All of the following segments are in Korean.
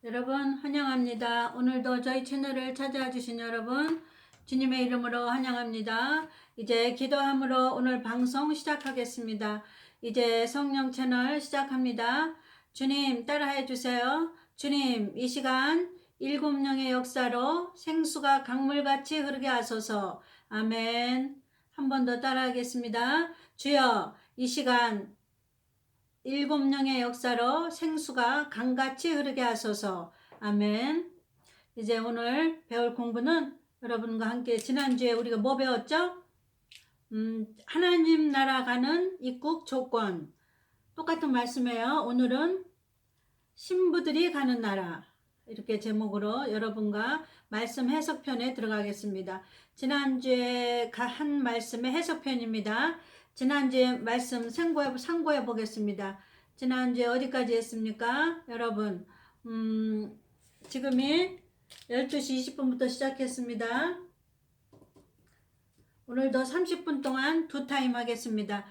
여러분 환영합니다. 오늘도 저희 채널을 찾아와 주신 여러분 주님의 이름으로 환영합니다. 이제 기도함으로 오늘 방송 시작하겠습니다. 이제 성령 채널 시작합니다. 주님 따라해 주세요. 주님 이 시간 일곱 영의 역사로 생수가 강물같이 흐르게 하소서. 아멘. 한 번 더 따라하겠습니다. 주여 이 시간 일곱 영의 역사로 생수가 강같이 흐르게 하소서. 아멘. 이제 오늘 배울 공부는 여러분과 함께 지난주에 우리가 뭐 배웠죠? 하나님 나라 가는 입국 조건. 똑같은 말씀이에요. 오늘은 신부들이 가는 나라. 이렇게 제목으로 여러분과 말씀 해석편에 들어가겠습니다. 지난주에 한 말씀의 해석편입니다. 지난주에 말씀 상고해 보겠습니다. 지난주에 어디까지 했습니까? 여러분 지금이 12시 20분부터 시작했습니다. 오늘도 30분 동안 두 타임 하겠습니다.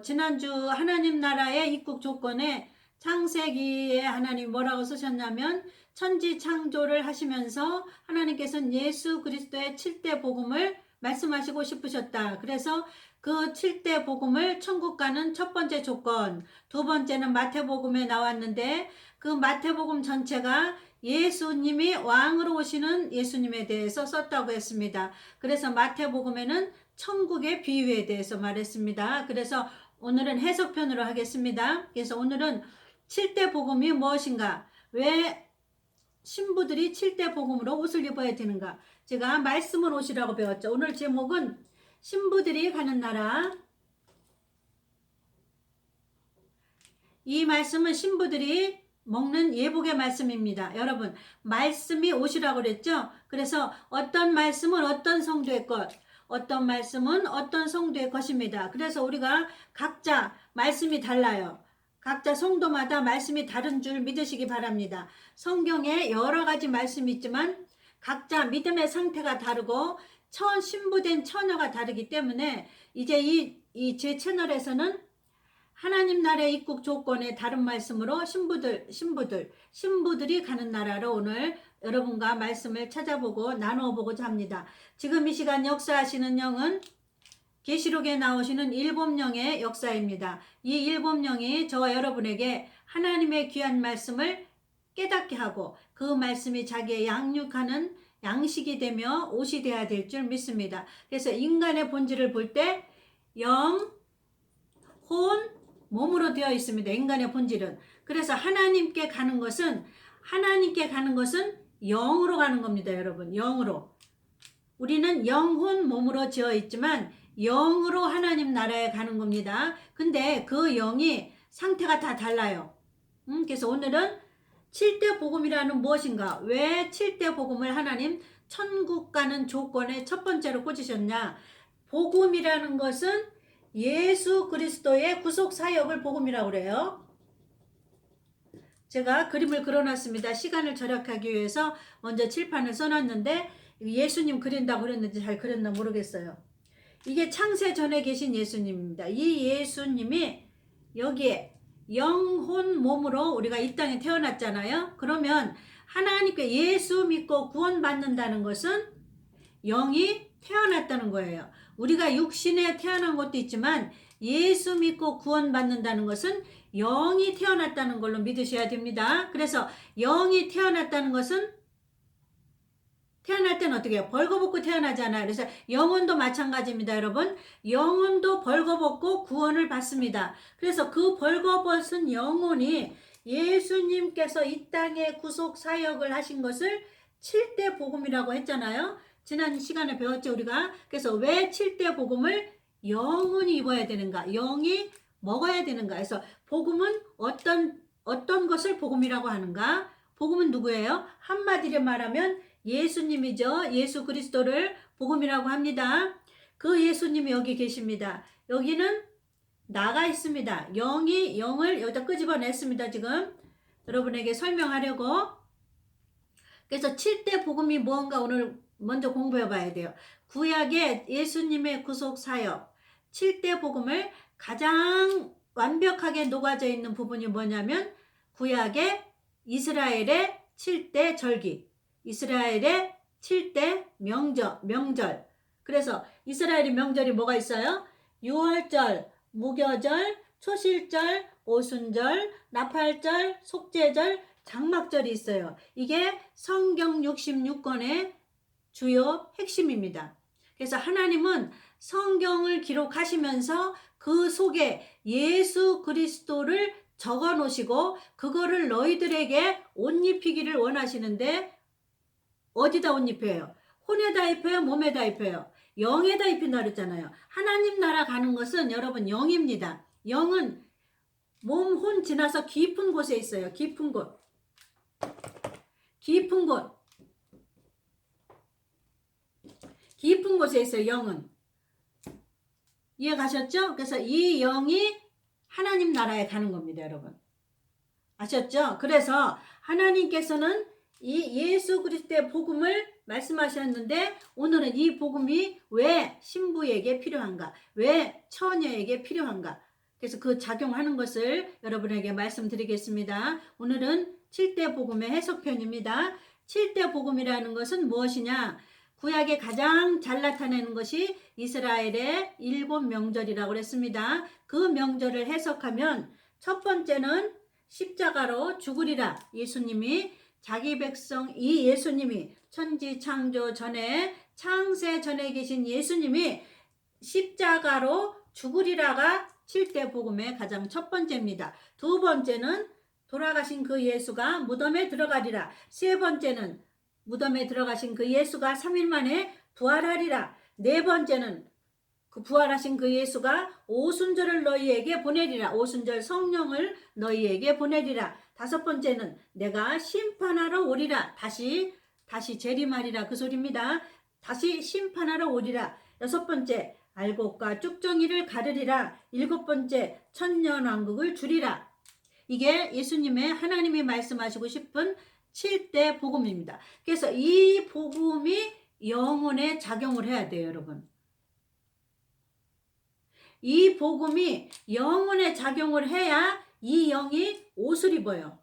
지난주 하나님 나라의 입국 조건에 창세기에 하나님 뭐라고 쓰셨냐면 천지 창조를 하시면서 하나님께서는 예수 그리스도의 7대 복음을 말씀하시고 싶으셨다. 그래서 그 7대 복음을 천국 가는 첫 번째 조건, 두 번째는 마태복음에 나왔는데 그 마태복음 전체가 예수님이 왕으로 오시는 예수님에 대해서 썼다고 했습니다. 그래서 마태복음에는 천국의 비유에 대해서 말했습니다. 그래서 오늘은 해석편으로 하겠습니다. 그래서 오늘은 7대 복음이 무엇인가? 왜 신부들이 7대 복음으로 옷을 입어야 되는가? 제가 말씀을 옷이라고 배웠죠. 오늘 제목은 신부들이 가는 나라. 이 말씀은 신부들이 먹는 예복의 말씀입니다. 여러분, 말씀이 옷이라고 그랬죠? 그래서 어떤 말씀은 어떤 성도의 것, 어떤 말씀은 어떤 성도의 것입니다. 그래서 우리가 각자 말씀이 달라요. 각자 성도마다 말씀이 다른 줄 믿으시기 바랍니다. 성경에 여러 가지 말씀이 있지만 각자 믿음의 상태가 다르고 신부된 처녀가 다르기 때문에 이제 제 채널에서는 하나님 나라의 입국 조건의 다른 말씀으로 신부들이 가는 나라로 오늘 여러분과 말씀을 찾아보고 나누어 보고자 합니다. 지금 이 시간 역사하시는 영은 계시록에 나오시는 일곱 영의 역사입니다. 이 일곱 영이 저와 여러분에게 하나님의 귀한 말씀을 깨닫게 하고 그 말씀이 자기의 양육하는 양식이 되며 옷이 되어야 될 줄 믿습니다. 그래서 인간의 본질을 볼 때 영, 혼, 몸으로 되어 있습니다. 인간의 본질은. 그래서 하나님께 가는 것은 영으로 가는 겁니다. 여러분, 영으로. 우리는 영혼 몸으로 지어 있지만 영으로 하나님 나라에 가는 겁니다. 근데 그 영이 상태가 다 달라요. 그래서 오늘은 7대 복음이라는 무엇인가? 왜 7대 복음을 하나님 천국 가는 조건에 첫 번째로 꽂으셨냐? 복음이라는 것은 예수 그리스도의 구속 사역을 복음이라고 그래요. 제가 그림을 그려놨습니다. 시간을 절약하기 위해서 먼저 칠판을 써놨는데 예수님 그린다고 그랬는지 잘 그렸나 모르겠어요. 이게 창세 전에 계신 예수님입니다. 이 예수님이 여기에 영혼 몸으로 우리가 이 땅에 태어났잖아요. 그러면 하나님께 예수 믿고 구원받는다는 것은 영이 태어났다는 거예요. 우리가 육신에 태어난 것도 있지만 예수 믿고 구원받는다는 것은 영이 태어났다는 걸로 믿으셔야 됩니다. 그래서 영이 태어났다는 것은 태어날 때는 어떻게 해요? 벌거벗고 태어나잖아요. 그래서 영혼도 마찬가지입니다, 여러분. 영혼도 벌거벗고 구원을 받습니다. 그래서 그 벌거벗은 영혼이 예수님께서 이 땅에 구속 사역을 하신 것을 7대 복음이라고 했잖아요. 지난 시간에 배웠죠, 우리가. 그래서 왜 7대 복음을 영혼이 입어야 되는가? 영이 먹어야 되는가? 그래서 복음은 어떤 것을 복음이라고 하는가? 복음은 누구예요? 한마디로 말하면 예수님이죠. 예수 그리스도를 복음이라고 합니다. 그 예수님이 여기 계십니다. 여기는 나가 있습니다. 영을 여기다 끄집어냈습니다. 지금 여러분에게 설명하려고. 그래서 7대 복음이 무언가 오늘 먼저 공부해 봐야 돼요. 구약의 예수님의 구속 사역 7대 복음을 가장 완벽하게 녹아져 있는 부분이 뭐냐면 구약의 이스라엘의 7대 절기, 이스라엘의 7대 명절. 그래서 이스라엘의 명절이 뭐가 있어요? 유월절, 무교절, 초실절, 오순절, 나팔절, 속죄절, 장막절이 있어요. 이게 성경 66권의 주요 핵심입니다. 그래서 하나님은 성경을 기록하시면서 그 속에 예수 그리스도를 적어 놓으시고 그거를 너희들에게 옷 입히기를 원하시는데 어디다 옷 입혀요? 혼에다 입혀요? 몸에다 입혀요? 영에다 입힌다 그랬잖아요. 하나님 나라 가는 것은 여러분 영입니다. 영은 몸, 혼 지나서 깊은 곳에 있어요. 깊은 곳. 깊은 곳. 깊은 곳에 있어요. 영은. 이해 가셨죠? 그래서 이 영이 하나님 나라에 가는 겁니다. 여러분. 아셨죠? 그래서 하나님께서는 이 예수 그리스도의 복음을 말씀하셨는데 오늘은 이 복음이 왜 신부에게 필요한가? 왜 처녀에게 필요한가? 그래서 그 작용하는 것을 여러분에게 말씀드리겠습니다. 오늘은 7대 복음의 해석편입니다. 7대 복음이라는 것은 무엇이냐? 구약에 가장 잘 나타내는 것이 이스라엘의 7명절이라고 그랬습니다. 그 명절을 해석하면 첫 번째는 십자가로 죽으리라. 예수님이 자기 백성 이 예수님이 천지 창조 전에 창세 전에 계신 예수님이 십자가로 죽으리라가 7대 복음의 가장 첫 번째입니다. 두 번째는 돌아가신 그 예수가 무덤에 들어가리라. 세 번째는 무덤에 들어가신 그 예수가 3일 만에 부활하리라. 네 번째는 그 부활하신 그 예수가 오순절을 너희에게 보내리라. 오순절 성령을 너희에게 보내리라. 다섯 번째는 내가 심판하러 오리라. 다시 재림하리라. 그 소리입니다. 다시 심판하러 오리라. 여섯 번째 알곡과 쭉정이를 가르리라. 일곱 번째 천년왕국을 주리라. 이게 예수님의 하나님이 말씀하시고 싶은 7대 복음입니다. 그래서 이 복음이 영혼에 작용을 해야 돼요. 여러분. 이 복음이 영혼에 작용을 해야 이 영이 옷을 입어요.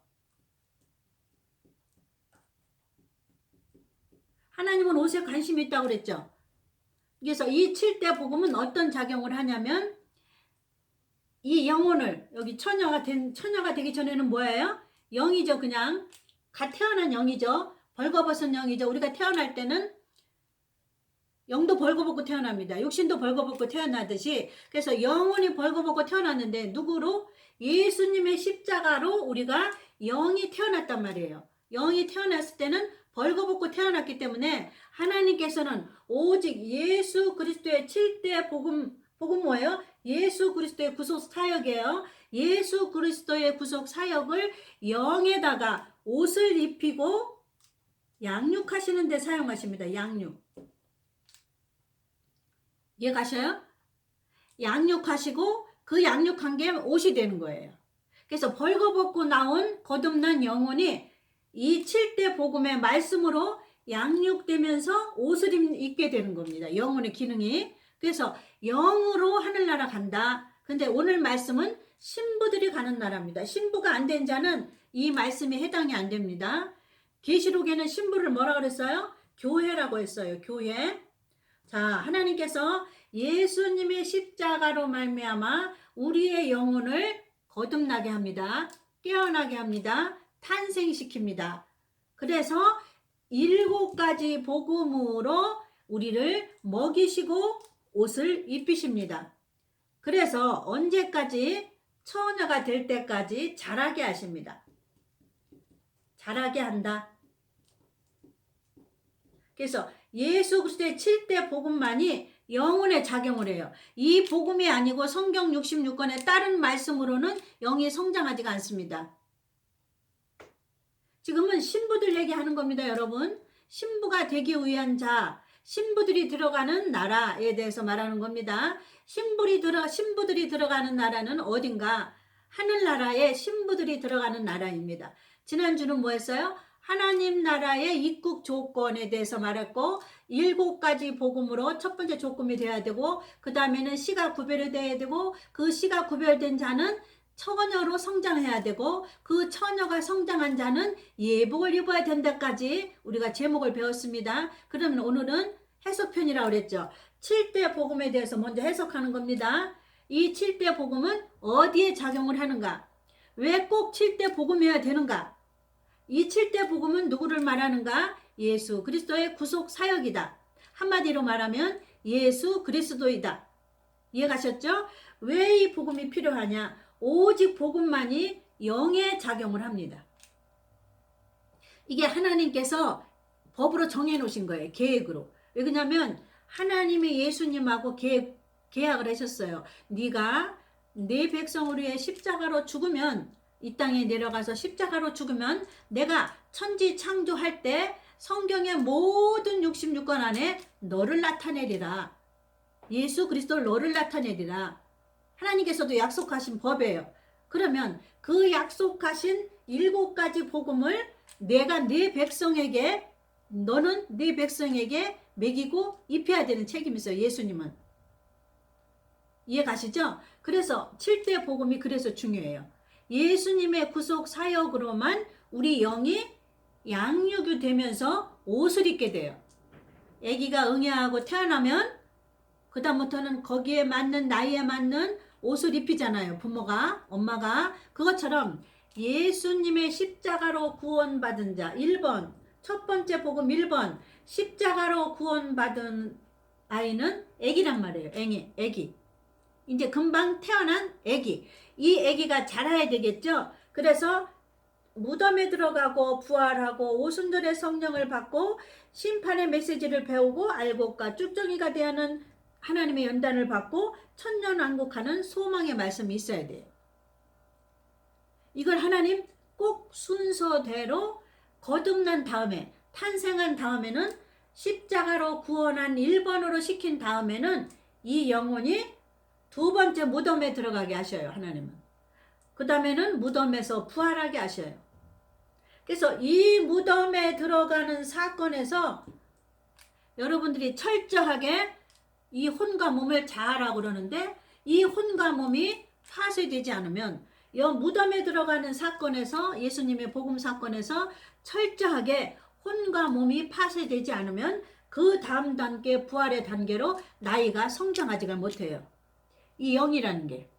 하나님은 옷에 관심이 있다고 그랬죠. 그래서 이 7대 복음은 어떤 작용을 하냐면 이 영혼을 여기 처녀가 되기 전에는 뭐예요? 영이죠. 그냥 갓 태어난 영이죠. 벌거벗은 영이죠. 우리가 태어날 때는 영도 벌거벗고 태어납니다. 육신도 벌거벗고 태어나듯이. 그래서 영혼이 벌거벗고 태어났는데 누구로? 예수님의 십자가로 우리가 영이 태어났단 말이에요. 영이 태어났을 때는 벌거벗고 태어났기 때문에 하나님께서는 오직 예수 그리스도의 7대 복음 뭐예요? 예수 그리스도의 구속 사역이에요. 예수 그리스도의 구속 사역을 영에다가 옷을 입히고 양육하시는 데 사용하십니다. 양육. 이해 가셔요? 양육하시고 그 양육한 게 옷이 되는 거예요. 그래서 벌거벗고 나온 거듭난 영혼이 이 7대 복음의 말씀으로 양육되면서 옷을 입게 되는 겁니다. 영혼의 기능이. 그래서 영으로 하늘나라 간다. 근데 오늘 말씀은 신부들이 가는 나라입니다. 신부가 안 된 자는 이 말씀에 해당이 안 됩니다. 계시록에는 신부를 뭐라 그랬어요? 교회라고 했어요. 교회. 자, 하나님께서 예수님의 십자가로 말미암아 우리의 영혼을 거듭나게 합니다. 깨어나게 합니다. 탄생시킵니다. 그래서 7가지 복음으로 우리를 먹이시고 옷을 입히십니다. 그래서 언제까지? 처녀가 될 때까지 자라게 하십니다. 자라게 한다. 그래서 예수 그리스도의 7대 복음만이 영혼에 작용을 해요. 이 복음이 아니고 성경 66권의 다른 말씀으로는 영이 성장하지가 않습니다. 지금은 신부들 얘기하는 겁니다, 여러분. 신부가 되기 위한 자, 신부들이 들어가는 나라에 대해서 말하는 겁니다. 신부들이 들어가는 나라는 어딘가? 하늘나라에 신부들이 들어가는 나라입니다. 지난주는 뭐 했어요? 하나님 나라의 입국 조건에 대해서 말했고 7가지 복음으로 첫 번째 조건이 돼야 되고 그 다음에는 씨가 구별이 돼야 되고 그 씨가 구별된 자는 처녀로 성장해야 되고 그 처녀가 성장한 자는 예복을 입어야 된다까지 우리가 제목을 배웠습니다. 그러면 오늘은 해석편이라고 그랬죠. 7대 복음에 대해서 먼저 해석하는 겁니다. 이 7대 복음은 어디에 작용을 하는가? 왜 꼭 7대 복음이어야 되는가? 이 7대 복음은 누구를 말하는가? 예수 그리스도의 구속 사역이다. 한마디로 말하면 예수 그리스도이다. 이해가셨죠? 왜 이 복음이 필요하냐? 오직 복음만이 영의 작용을 합니다. 이게 하나님께서 법으로 정해놓으신 거예요. 계획으로. 왜 그러냐면 하나님이 예수님하고 계약을 하셨어요. 네가 내 백성을 위해 십자가로 죽으면, 이 땅에 내려가서 십자가로 죽으면 내가 천지 창조할 때 성경의 모든 66권 안에 너를 나타내리라. 예수 그리스도를 너를 나타내리라. 하나님께서도 약속하신 법이에요. 그러면 그 약속하신 7가지 복음을 내가 네 백성에게, 너는 네 백성에게 먹이고 입혀야 되는 책임이 있어요. 예수님은. 이해 가시죠? 그래서 7대 복음이 그래서 중요해요. 예수님의 구속 사역으로만 우리 영이 양육이 되면서 옷을 입게 돼요. 아기가 응애하고 태어나면 그 다음부터는 거기에 맞는, 나이에 맞는 옷을 입히잖아요. 부모가, 엄마가. 그것처럼 예수님의 십자가로 구원받은 자 1번, 첫 번째 복음 1번, 십자가로 구원받은 아이는 아기란 말이에요. 아기. 이제 금방 태어난 아기. 이 아기가 자라야 되겠죠. 그래서 무덤에 들어가고 부활하고 오순절의 성령을 받고 심판의 메시지를 배우고 알곡과 쭉정이가 되는 하나님의 연단을 받고 천년왕국하는 소망의 말씀이 있어야 돼요. 이걸 하나님 꼭 순서대로 거듭난 다음에, 탄생한 다음에는 십자가로 구원한 1번으로 시킨 다음에는 이 영혼이 2번째 무덤에 들어가게 하셔요. 하나님은. 그 다음에는 무덤에서 부활하게 하셔요. 그래서 이 무덤에 들어가는 사건에서 여러분들이 철저하게 이 혼과 몸을 자아라고 그러는데, 이 혼과 몸이 파쇄되지 않으면, 이 무덤에 들어가는 사건에서, 예수님의 복음 사건에서 철저하게 혼과 몸이 파쇄되지 않으면 그 다음 단계, 부활의 단계로 나이가 성장하지가 못해요. 이 영이라는 게.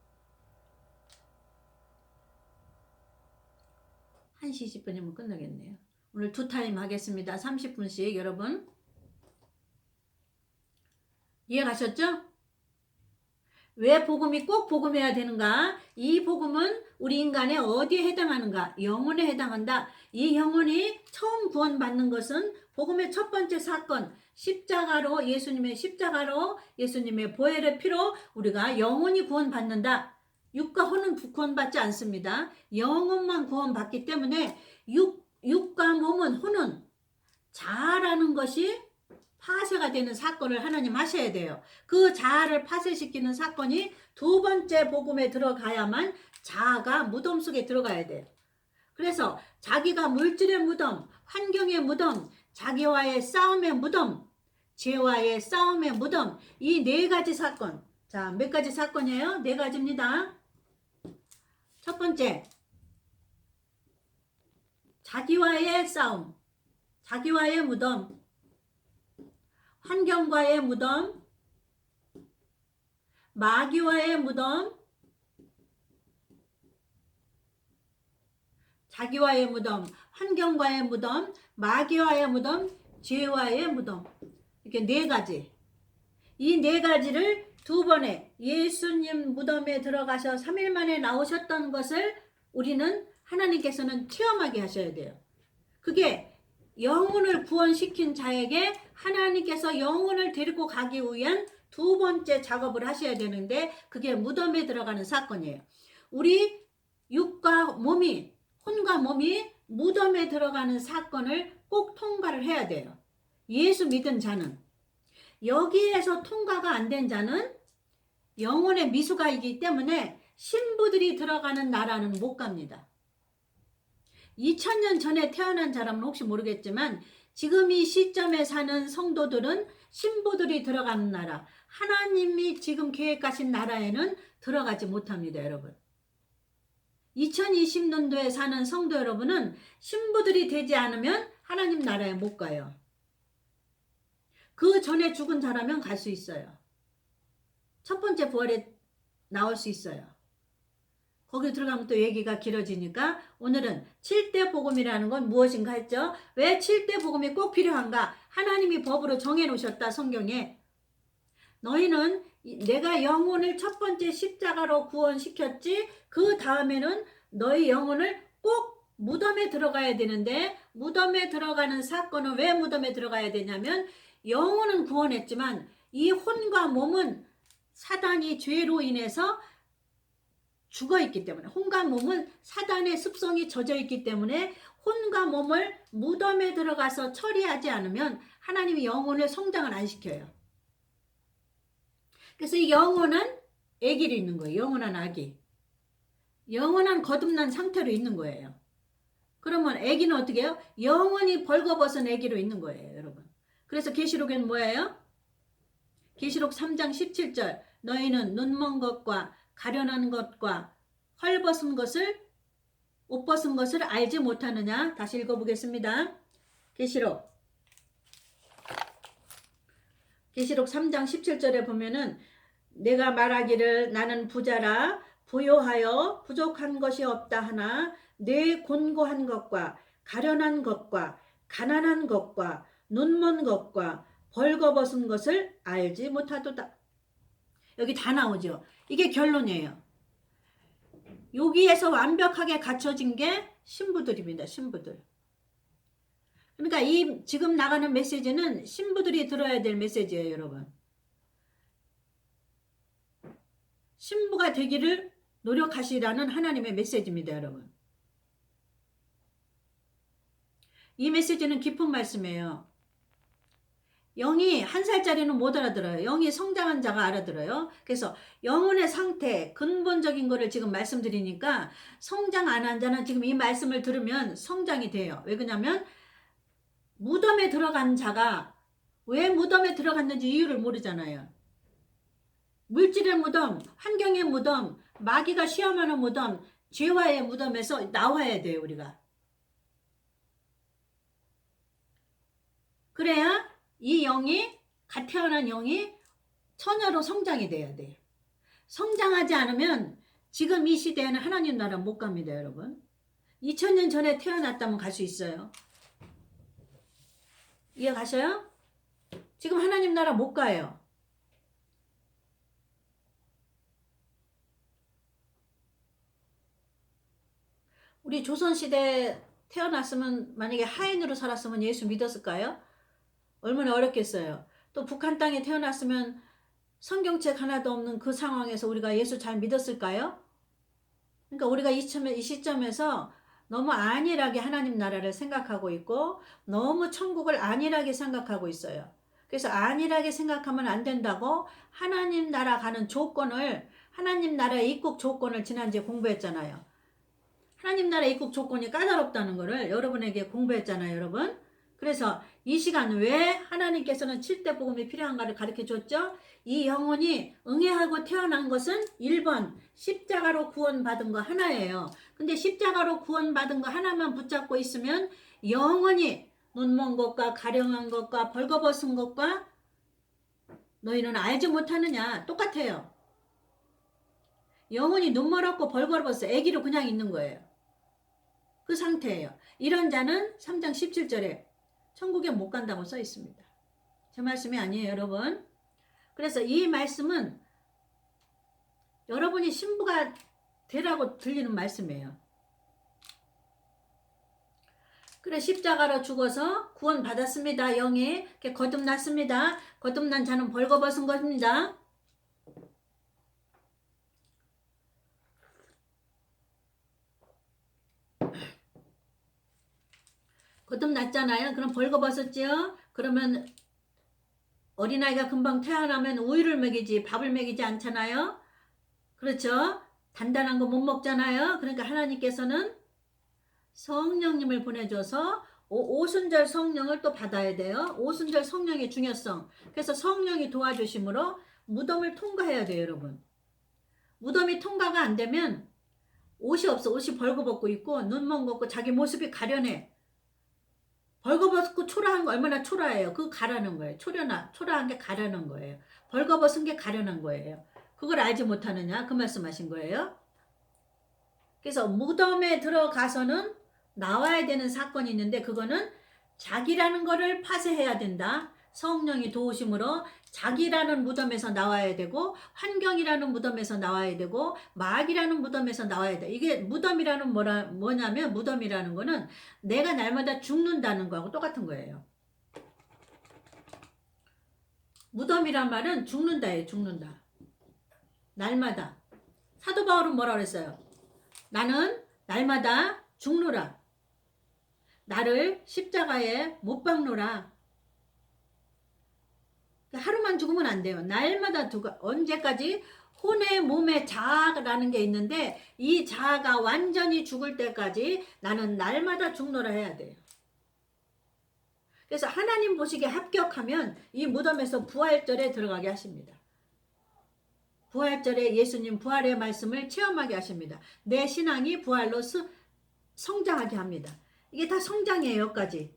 1시 20분이면 끝나겠네요. 오늘 2타임 하겠습니다. 30분씩 여러분. 이해 가셨죠? 왜 복음이 꼭 복음해야 되는가? 이 복음은 우리 인간의 어디에 해당하는가? 영혼에 해당한다. 이 영혼이 처음 구원받는 것은 복음의 첫 번째 사건, 십자가로, 예수님의 십자가로, 예수님의 보혈의 피로 우리가 영혼이 구원받는다. 육과 혼은 구원받지 않습니다. 영혼만 구원받기 때문에 육과 몸은, 혼은 자아라는 것이 파쇄가 되는 사건을 하나님 하셔야 돼요. 그 자아를 파쇄시키는 사건이 2번째 복음에 들어가야만 자아가 무덤 속에 들어가야 돼요. 그래서 자기가 물질의 무덤, 환경의 무덤, 자기와의 싸움의 무덤, 죄와의 싸움의 무덤, 이 4가지 사건. 자, 몇 가지 사건이에요? 4가지입니다. 첫 번째, 자기와의 싸움, 자기와의 무덤, 환경과의 무덤, 마귀와의 무덤, 자기와의 무덤, 환경과의 무덤, 마귀와의 무덤, 죄와의 무덤. 이렇게 4가지. 이 4가지를 2번에 예수님 무덤에 들어가셔 3일 만에 나오셨던 것을 우리는 하나님께서는 체험하게 하셔야 돼요. 그게 영혼을 구원시킨 자에게 하나님께서 영혼을 데리고 가기 위한 2번째 작업을 하셔야 되는데, 그게 무덤에 들어가는 사건이에요. 우리 육과 몸이, 혼과 몸이 무덤에 들어가는 사건을 꼭 통과를 해야 돼요. 예수 믿은 자는. 여기에서 통과가 안 된 자는 영혼의 미숙아이기 때문에 신부들이 들어가는 나라는 못 갑니다. 2000년 전에 태어난 사람은 혹시 모르겠지만 지금 이 시점에 사는 성도들은 신부들이 들어가는 나라, 하나님이 지금 계획하신 나라에는 들어가지 못합니다. 여러분. 2020년도에 사는 성도 여러분은 신부들이 되지 않으면 하나님 나라에 못 가요. 그 전에 죽은 자라면 갈 수 있어요. 첫 번째 부활에 나올 수 있어요. 거기 들어가면 또 얘기가 길어지니까 오늘은 7대 복음이라는 건 무엇인가 했죠. 왜 7대 복음이 꼭 필요한가? 하나님이 법으로 정해놓으셨다, 성경에. 너희는 내가 영혼을 첫 번째 십자가로 구원시켰지, 그 다음에는 너희 영혼을 꼭 무덤에 들어가야 되는데, 무덤에 들어가는 사건은 왜 무덤에 들어가야 되냐면, 영혼은 구원했지만 이 혼과 몸은 사단이 죄로 인해서 죽어있기 때문에, 혼과 몸은 사단의 습성이 젖어있기 때문에 혼과 몸을 무덤에 들어가서 처리하지 않으면 하나님이 영혼을 성장을 안 시켜요. 그래서 이 영혼은 아기로 있는 거예요. 영원한 아기. 영원한 거듭난 상태로 있는 거예요. 그러면 아기는 어떻게 해요? 영원히 벌거벗은 아기로 있는 거예요, 여러분. 그래서 계시록에는 뭐예요? 계시록 3장 17절 너희는 눈먼 것과 가련한 것과 헐벗은 것을 옷 벗은 것을 알지 못하느냐? 다시 읽어보겠습니다. 계시록 3장 17절에 보면은 내가 말하기를 나는 부자라 부요하여 부족한 것이 없다 하나 내 곤고한 것과 가련한 것과 가난한 것과 눈먼 것과 벌거벗은 것을 알지 못하도다. 여기 다 나오죠. 이게 결론이에요. 여기에서 완벽하게 갖춰진 게 신부들입니다. 신부들. 그러니까 이 지금 나가는 메시지는 신부들이 들어야 될 메시지예요, 여러분. 신부가 되기를 노력하시라는 하나님의 메시지입니다, 여러분. 이 메시지는 깊은 말씀이에요. 영이 1살짜리는 못 알아들어요. 영이 성장한 자가 알아들어요. 그래서 영혼의 상태, 근본적인 거를 지금 말씀드리니까 성장 안 한 자는 지금 이 말씀을 들으면 성장이 돼요. 왜 그러냐면 무덤에 들어간 자가 왜 무덤에 들어갔는지 이유를 모르잖아요. 물질의 무덤, 환경의 무덤, 마귀가 시험하는 무덤, 죄와의 무덤에서 나와야 돼요, 우리가. 그래야 이 영이, 갓 태어난 영이 처녀로 성장이 돼야 돼요. 성장하지 않으면 지금 이 시대에는 하나님 나라 못 갑니다, 여러분. 2000년 전에 태어났다면 갈 수 있어요. 이해 가셔요? 지금 하나님 나라 못 가요. 우리 조선시대 태어났으면 만약에 하인으로 살았으면 예수 믿었을까요? 얼마나 어렵겠어요. 또 북한 땅에 태어났으면 성경책 하나도 없는 그 상황에서 우리가 예수 잘 믿었을까요? 그러니까 우리가 이 시점에서 너무 안일하게 하나님 나라를 생각하고 있고 너무 천국을 안일하게 생각하고 있어요. 그래서 안일하게 생각하면 안 된다고 하나님 나라 가는 조건을, 하나님 나라의 입국 조건을 지난주에 공부했잖아요. 하나님 나라 입국 조건이 까다롭다는 거를 여러분에게 공부했잖아요, 여러분. 그래서 이 시간 왜 하나님께서는 7대 복음이 필요한가를 가르쳐 줬죠? 이 영혼이 응애하고 태어난 것은 1번 십자가로 구원받은 거 하나예요. 근데 십자가로 구원받은 거 하나만 붙잡고 있으면 영원히 눈먼 것과 가련한 것과 벌거벗은 것과 너희는 알지 못하느냐 똑같아요. 영혼이 눈멀었고 벌거벗어 애기로 그냥 있는 거예요. 그 상태예요. 이런 자는 3장 17절에 천국에 못 간다고 써 있습니다. 제 말씀이 아니에요, 여러분. 그래서 이 말씀은 여러분이 신부가 되라고 들리는 말씀이에요. 그래, 십자가로 죽어서 구원 받았습니다. 영이 거듭났습니다. 거듭난 자는 벌거벗은 것입니다. 거듭났잖아요. 그럼 벌거벗었지요? 그러면 어린아이가 금방 태어나면 우유를 먹이지 밥을 먹이지 않잖아요. 그렇죠? 단단한 거 못 먹잖아요. 그러니까 하나님께서는 성령님을 보내줘서 오순절 성령을 또 받아야 돼요. 오순절 성령의 중요성. 그래서 성령이 도와주심으로 무덤을 통과해야 돼요, 여러분. 무덤이 통과가 안 되면 옷이 없어. 옷이 벌거벗고 있고 눈먼 거 없고 자기 모습이 가련해. 벌거벗고 초라한 거 얼마나 초라해요. 그거 가라는 거예요. 초라한 게 가라는 거예요. 벌거벗은 게 가련한 거예요. 그걸 알지 못하느냐 그 말씀하신 거예요. 그래서 무덤에 들어가서는 나와야 되는 사건이 있는데 그거는 자기라는 거를 파쇄해야 된다. 성령이 도우심으로 자기라는 무덤에서 나와야 되고 환경이라는 무덤에서 나와야 되고 마귀라는 무덤에서 나와야 돼. 이게 무덤이라는 뭐냐면 무덤이라는 거는 내가 날마다 죽는다는 거하고 똑같은 거예요. 무덤이란 말은 죽는다예요. 죽는다. 날마다. 사도 바울은 뭐라 그랬어요? 나는 날마다 죽노라. 나를 십자가에 못 박노라. 하루만 죽으면 안 돼요. 날마다 언제까지? 혼의 몸의 자아라는 게 있는데 이 자아가 완전히 죽을 때까지 나는 날마다 죽노라 해야 돼요. 그래서 하나님 보시기에 합격하면 이 무덤에서 부활절에 들어가게 하십니다. 부활절에 예수님 부활의 말씀을 체험하게 하십니다. 내 신앙이 부활로 성장하게 합니다. 이게 다 성장이에요. 여기까지.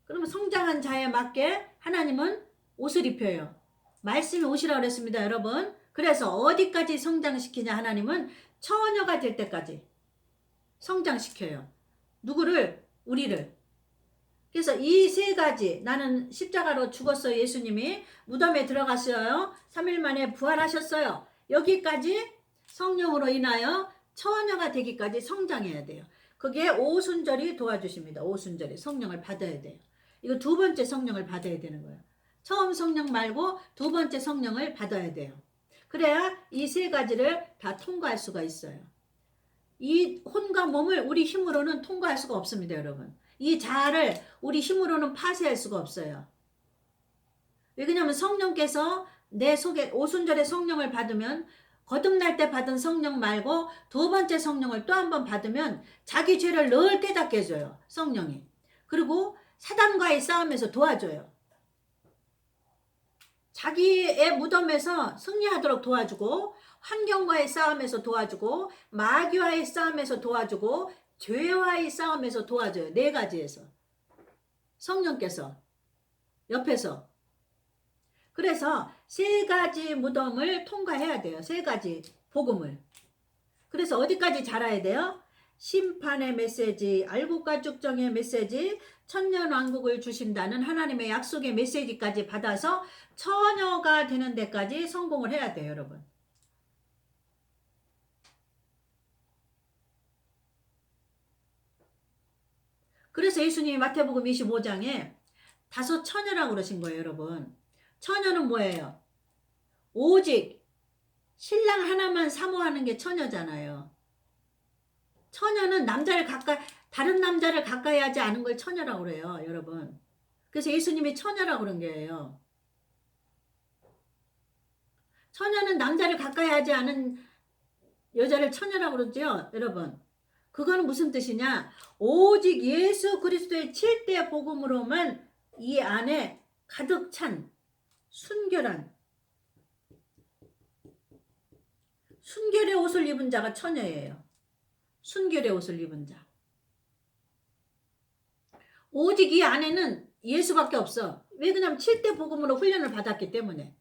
그러면 성장한 자에 맞게 하나님은 옷을 입혀요. 말씀이 옷이라고 그랬습니다. 여러분. 그래서 어디까지 성장시키냐 하나님은 처녀가 될 때까지 성장시켜요. 누구를? 우리를. 그래서 이 세 가지 나는 십자가로 죽었어요. 예수님이 무덤에 들어갔어요. 3일 만에 부활하셨어요. 여기까지 성령으로 인하여 처녀가 되기까지 성장해야 돼요. 그게 오순절이 도와주십니다. 오순절이 성령을 받아야 돼요. 이거 두 번째 성령을 받아야 되는 거예요. 처음 성령 말고 두 번째 성령을 받아야 돼요. 그래야 이 세 가지를 다 통과할 수가 있어요. 이 혼과 몸을 우리 힘으로는 통과할 수가 없습니다. 여러분. 이 자아를 우리 힘으로는 파쇄할 수가 없어요. 왜냐하면 성령께서 내 속에 오순절에 성령을 받으면 거듭날 때 받은 성령 말고 두 번째 성령을 또 한 번 받으면 자기 죄를 늘 깨닫게 해줘요. 성령이. 그리고 사단과의 싸움에서 도와줘요. 자기의 무덤에서 승리하도록 도와주고 환경과의 싸움에서 도와주고 마귀와의 싸움에서 도와주고 죄와의 싸움에서 도와줘요. 네 가지에서. 성령께서 옆에서. 그래서 세 가지 무덤을 통과해야 돼요. 세 가지 복음을. 그래서 어디까지 자라야 돼요? 심판의 메시지, 알곡과 쭉정의 메시지, 천년왕국을 주신다는 하나님의 약속의 메시지까지 받아서 처녀가 되는 데까지 성공을 해야 돼요. 여러분. 그래서 예수님이 마태복음 25장에 5 처녀라고 그러신 거예요. 여러분. 처녀는 뭐예요? 오직 신랑 하나만 사모하는 게 처녀잖아요. 처녀는 다른 남자를 가까이 하지 않은 걸 처녀라고 그래요. 여러분. 그래서 예수님이 처녀라고 그런 거예요. 처녀는 남자를 가까이 하지 않은 여자를 처녀라고 그러죠. 여러분. 그거는 무슨 뜻이냐? 오직 예수 그리스도의 7대 복음으로만 이 안에 가득 찬 순결한 순결의 옷을 입은 자가 처녀예요. 순결의 옷을 입은 자. 오직 이 안에는 예수밖에 없어. 왜 그러냐면 7대 복음으로 훈련을 받았기 때문에.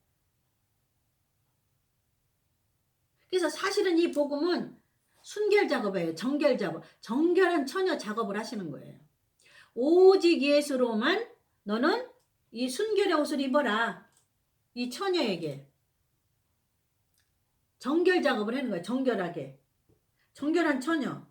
그래서 사실은 이 복음은 순결 작업이에요. 정결 작업. 정결한 처녀 작업을 하시는 거예요. 오직 예수로만 너는 이 순결의 옷을 입어라. 이 처녀에게. 정결 작업을 하는 거예요. 정결하게. 정결한 처녀.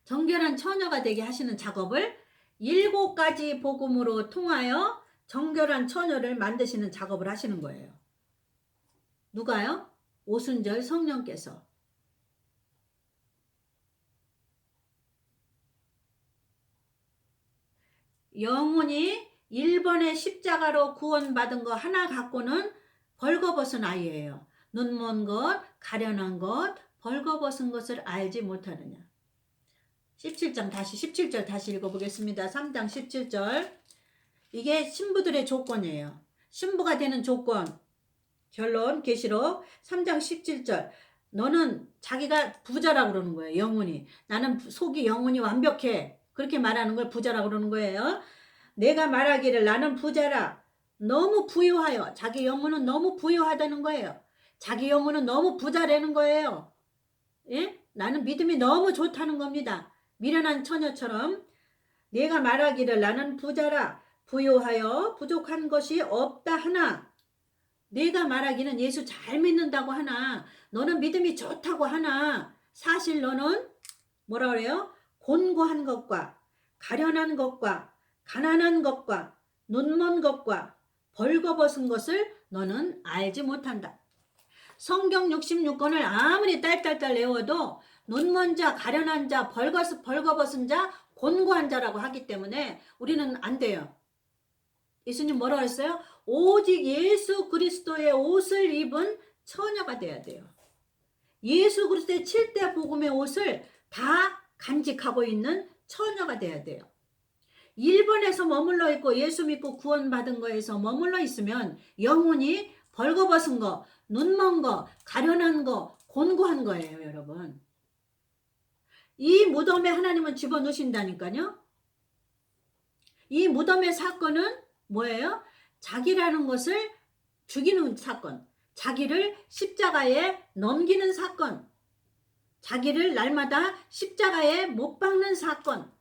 정결한 처녀가 되게 하시는 작업을 7가지 복음으로 통하여 정결한 처녀를 만드시는 작업을 하시는 거예요. 누가요? 오순절 성령께서. 영혼이 1번의 십자가로 구원받은 거 하나 갖고는 벌거벗은 아이예요. 눈먼 것, 가련한 것, 벌거벗은 것을 알지 못하느냐. 17절 다시 읽어보겠습니다. 3장 17절. 이게 신부들의 조건이에요. 신부가 되는 조건. 결론 계시록 3장 17절. 너는 자기가 부자라고 그러는 거예요. 영혼이. 나는 속이 영혼이 완벽해. 그렇게 말하는 걸 부자라고 그러는 거예요. 내가 말하기를 나는 부자라. 너무 부유하여. 자기 영혼은 너무 부유하다는 거예요. 자기 영혼은 너무 부자라는 거예요. 예? 나는 믿음이 너무 좋다는 겁니다. 미련한 처녀처럼 내가 말하기를 나는 부자라. 부유하여 부족한 것이 없다 하나. 내가 말하기는 예수 잘 믿는다고 하나, 너는 믿음이 좋다고 하나, 사실 너는 뭐라 그래요? 곤고한 것과 가련한 것과 가난한 것과 눈먼 것과 벌거벗은 것을 너는 알지 못한다. 성경 66권을 아무리 딸딸딸 외워도 눈먼 자, 가련한 자, 벌거벗은 자, 곤고한 자라고 하기 때문에 우리는 안 돼요. 예수님 뭐라고 했어요? 오직 예수 그리스도의 옷을 입은 처녀가 돼야 돼요. 예수 그리스도의 7대 복음의 옷을 다 간직하고 있는 처녀가 돼야 돼요. 일본에서 머물러 있고 예수 믿고 구원받은 거에서 머물러 있으면 영혼이 벌거벗은 거, 눈먼 거, 가련한 거, 곤고한 거예요, 여러분. 이 무덤에 하나님은 집어넣으신다니까요. 이 무덤의 사건은 뭐예요? 자기라는 것을 죽이는 사건, 자기를 십자가에 넘기는 사건, 자기를 날마다 십자가에 못 박는 사건.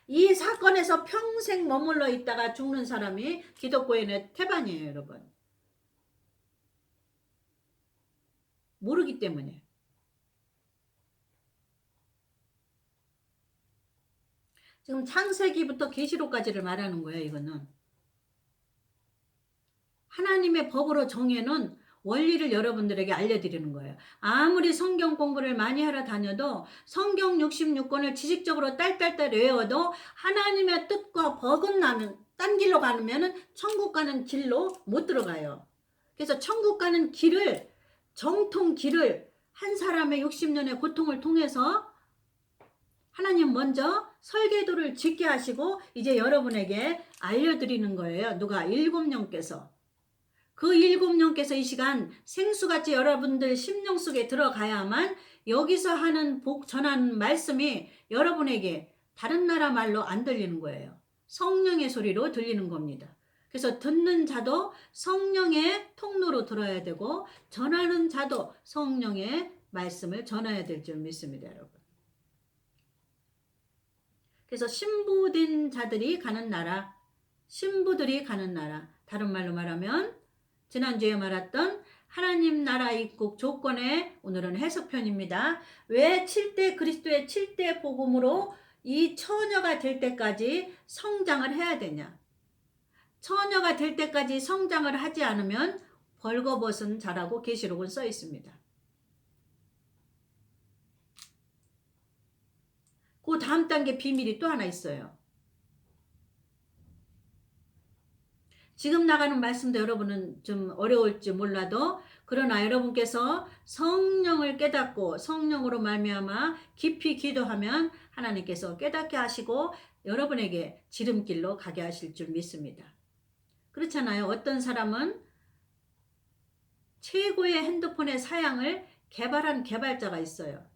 이 사건에서 평생 머물러 있다가 죽는 사람이 기독교인의 태반이에요, 여러분. 모르기 때문에. 지금 창세기부터 계시록까지를 말하는 거예요, 이거는. 하나님의 법으로 정해놓은 원리를 여러분들에게 알려드리는 거예요. 아무리 성경 공부를 많이 하러 다녀도 성경 66권을 지식적으로 딸딸딸 외워도 하나님의 뜻과 버금나면 딴 길로 가면 천국 가는 길로 못 들어가요. 그래서 천국 가는 길을, 정통 길을 한 사람의 60년의 고통을 통해서 하나님 먼저 설계도를 짓게 하시고 이제 여러분에게 알려드리는 거예요. 누가? 7명께서. 그 7명께서 이 시간 생수같이 여러분들 심령 속에 들어가야만 여기서 하는 전하는 말씀이 여러분에게 다른 나라 말로 안 들리는 거예요. 성령의 소리로 들리는 겁니다. 그래서 듣는 자도 성령의 통로로 들어야 되고 전하는 자도 성령의 말씀을 전해야 될 줄 믿습니다, 여러분. 그래서 신부된 자들이 가는 나라, 신부들이 가는 나라, 다른 말로 말하면 지난주에 말했던 하나님 나라 입국 조건의 오늘은 해석편입니다. 왜 7대 그리스도의 7대 복음으로 이 처녀가 될 때까지 성장을 해야 되냐? 처녀가 될 때까지 성장을 하지 않으면 벌거벗은 자라고 계시록은 써 있습니다. 그 다음 단계 비밀이 또 하나 있어요. 지금 나가는 말씀도 여러분은 좀 어려울지 몰라도 그러나 여러분께서 성령을 깨닫고 성령으로 말미암아 깊이 기도하면 하나님께서 깨닫게 하시고 여러분에게 지름길로 가게 하실 줄 믿습니다. 그렇잖아요. 어떤 사람은 최고의 핸드폰의 사양을 개발한 개발자가 있어요.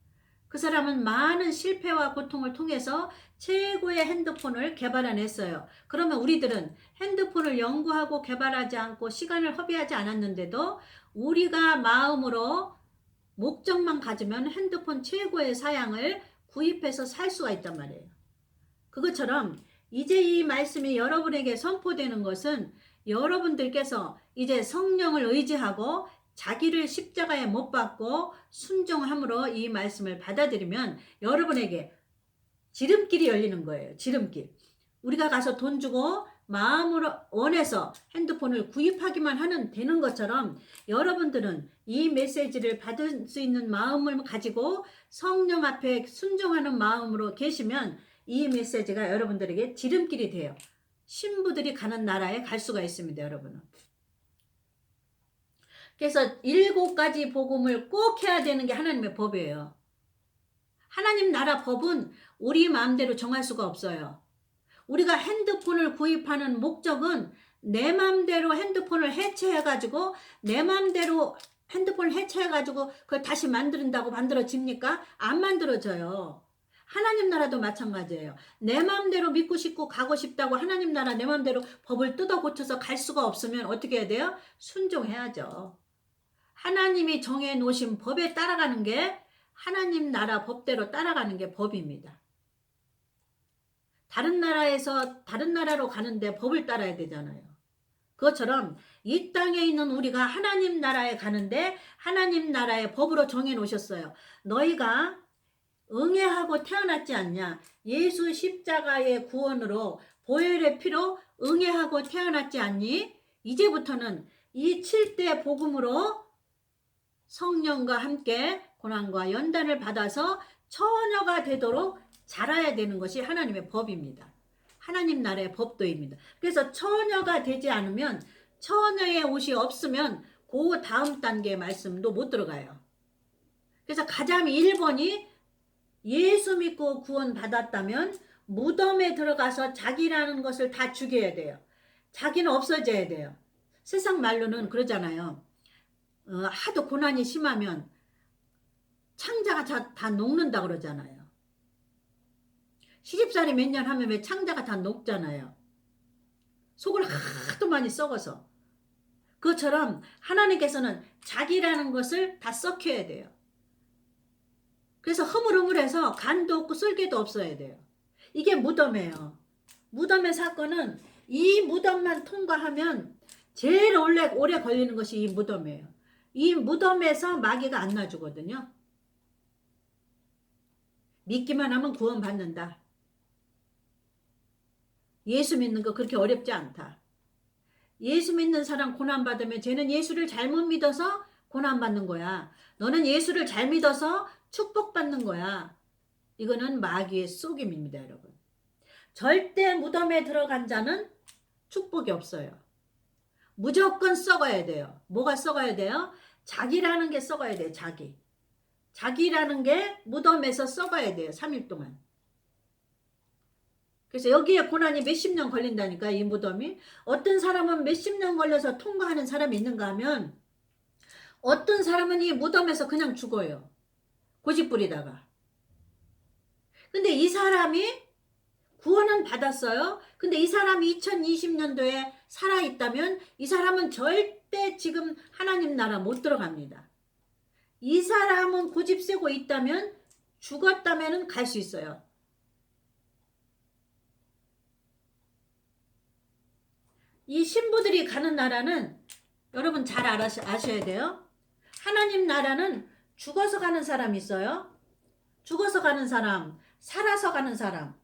그 사람은 많은 실패와 고통을 통해서 최고의 핸드폰을 개발해냈어요. 그러면 우리들은 핸드폰을 연구하고 개발하지 않고 시간을 허비하지 않았는데도 우리가 마음으로 목적만 가지면 핸드폰 최고의 사양을 구입해서 살 수가 있단 말이에요. 그것처럼 이제 이 말씀이 여러분에게 선포되는 것은 여러분들께서 이제 성령을 의지하고 자기를 십자가에 못 박고 순종함으로 이 말씀을 받아들이면 여러분에게 지름길이 열리는 거예요. 지름길. 우리가 가서 돈 주고 마음으로 원해서 핸드폰을 구입하기만 하면 되는 것처럼 여러분들은 이 메시지를 받을 수 있는 마음을 가지고 성령 앞에 순종하는 마음으로 계시면 이 메시지가 여러분들에게 지름길이 돼요. 신부들이 가는 나라에 갈 수가 있습니다, 여러분은. 그래서 7가지 복음을 꼭 해야 되는 게 하나님의 법이에요. 하나님 나라 법은 우리 마음대로 정할 수가 없어요. 우리가 핸드폰을 구입하는 목적은 내 맘대로 핸드폰을 해체해가지고 내 맘대로 핸드폰을 해체해가지고 그걸 다시 만든다고 만들어집니까? 안 만들어져요. 하나님 나라도 마찬가지예요. 내 맘대로 믿고 싶고 가고 싶다고 하나님 나라 내 맘대로 법을 뜯어 고쳐서 갈 수가 없으면 어떻게 해야 돼요? 순종해야죠. 하나님이 정해 놓으신 법에 따라가는 게 하나님 나라 법대로 따라가는 게 법입니다. 다른 나라로 가는데 법을 따라야 되잖아요. 그것처럼 이 땅에 있는 우리가 하나님 나라에 가는데 하나님 나라의 법으로 정해 놓으셨어요. 너희가 응애하고 태어났지 않냐? 예수 십자가의 구원으로 보혈의 피로 응애하고 태어났지 않니? 이제부터는 이 7대 복음으로 성령과 함께 고난과 연단을 받아서 처녀가 되도록 자라야 되는 것이 하나님의 법입니다. 하나님 나라의 법도입니다. 그래서 처녀가 되지 않으면, 처녀의 옷이 없으면 그 다음 단계의 말씀도 못 들어가요. 그래서 가장 1번이 예수 믿고 구원 받았다면 무덤에 들어가서 자기라는 것을 다 죽여야 돼요. 자기는 없어져야 돼요. 세상 말로는 그러잖아요. 하도 고난이 심하면 창자가 다 녹는다 그러잖아요. 시집살이 몇 년 하면 왜 창자가 다 녹잖아요. 속을 하도 많이 썩어서. 그것처럼 하나님께서는 자기라는 것을 다 썩혀야 돼요. 그래서 허물허물해서 간도 없고 쓸개도 없어야 돼요. 이게 무덤이에요. 무덤의 사건은 이 무덤만 통과하면 제일 오래 걸리는 것이 이 무덤이에요. 이 무덤에서 마귀가 안 놔주거든요. 믿기만 하면 구원받는다. 예수 믿는 거 그렇게 어렵지 않다. 예수 믿는 사람 고난받으면 쟤는 예수를 잘못 믿어서 고난받는 거야. 너는 예수를 잘 믿어서 축복받는 거야. 이거는 마귀의 속임입니다, 여러분. 절대 무덤에 들어간 자는 축복이 없어요. 무조건 썩어야 돼요. 뭐가 썩어야 돼요? 자기라는 게 썩어야 돼요. 자기라는 게 무덤에서 썩어야 돼요. 3일 동안. 그래서 여기에 고난이 몇십 년 걸린다니까, 이 무덤이. 어떤 사람은 몇십 년 걸려서 통과하는 사람이 있는가 하면 어떤 사람은 이 무덤에서 그냥 죽어요. 고집 부리다가. 근데 이 사람이 구원은 받았어요. 근데 이 사람이 2020년도에 살아있다면 이 사람은 절대 지금 하나님 나라 못 들어갑니다. 이 사람은 고집 세고 있다면 죽었다면 갈 수 있어요. 이 신부들이 가는 나라는 여러분 잘 아셔야 돼요. 하나님 나라는 죽어서 가는 사람이 있어요. 죽어서 가는 사람, 살아서 가는 사람.